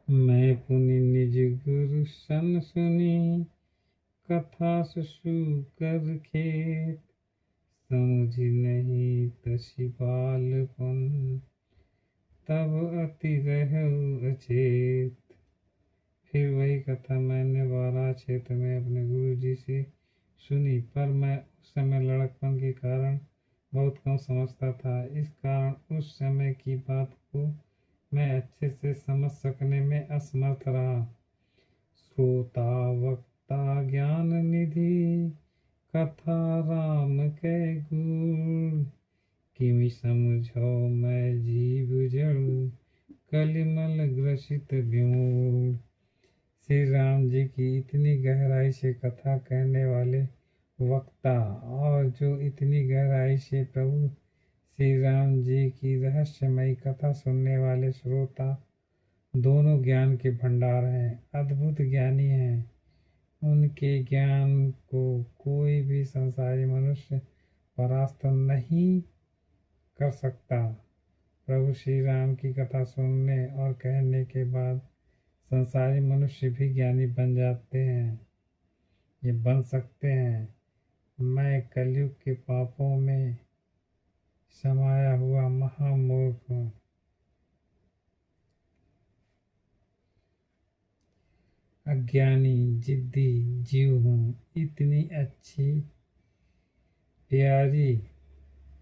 मैं पुनि निज गुरु सन सुनी, कथा सुषु कर खेत। समझ नहीं तछि बालपन, तब अति रहु अचेत। फिर वही कथा मैंने वाराणसी क्षेत्र में अपने गुरु जी से सुनी, पर मैं उस समय लड़कपन के कारण बहुत कम समझता था। इस कारण उस समय की बात को मैं अच्छे से समझ सकने में असमर्थ रहा। श्रोता वक्ता ज्ञान निधि, कथा राम के गुण। किमि समझो मैं जीव जड़, कलिमल ग्रसित विमूढ़। श्री राम जी की इतनी गहराई से कथा कहने वाले वक्ता और जो इतनी गहराई से प्रभु श्री राम जी की रहस्यमयी कथा सुनने वाले श्रोता, दोनों ज्ञान के भंडार हैं, अद्भुत ज्ञानी हैं। उनके ज्ञान को कोई भी संसारी मनुष्य परास्त नहीं कर सकता। प्रभु श्री राम की कथा सुनने और कहने के बाद संसारी मनुष्य भी ज्ञानी बन जाते हैं, ये बन सकते हैं। मैं कलयुग के पापों में समाया हुआ महामूर्ख हूँ। अज्ञानी जिद्दी जीव हूँ। इतनी अच्छी प्यारी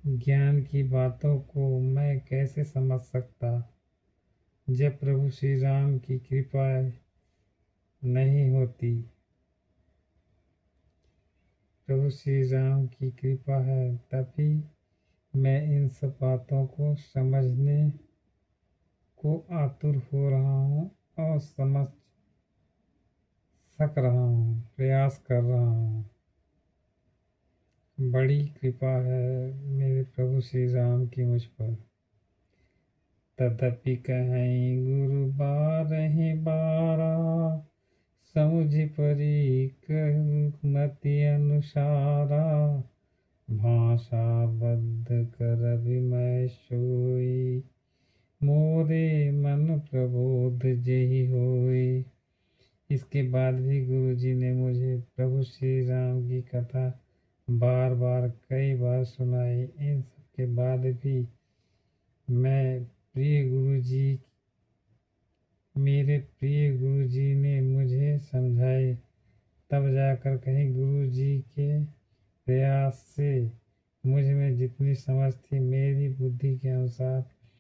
ज्ञान की बातों को मैं कैसे समझ सकता, जब प्रभु श्री राम की कृपा नहीं होती। प्रभु श्री राम की कृपा है, तभी मैं इन सब बातों को समझने को आतुर हो रहा हूँ और समझ सक रहा हूँ, प्रयास कर रहा हूँ। बड़ी कृपा है मेरे प्रभु श्री राम की मुझ पर। तदपि कहीं गुरु बारहि बारा, समुझ परी मति अनुसारा। भाषा बद्ध कर विमय सोई, मोरे मन प्रबोध जेहि होई। इसके बाद भी गुरु जी ने मुझे प्रभु श्री राम की कथा बार बार कई बार सुनाई। इन सब के बाद भी मेरे प्रिय गुरु जी ने मुझे समझाए, तब जाकर कहीं गुरु जी के प्रयास से मुझ में जितनी समझ थी, मेरी बुद्धि के अनुसार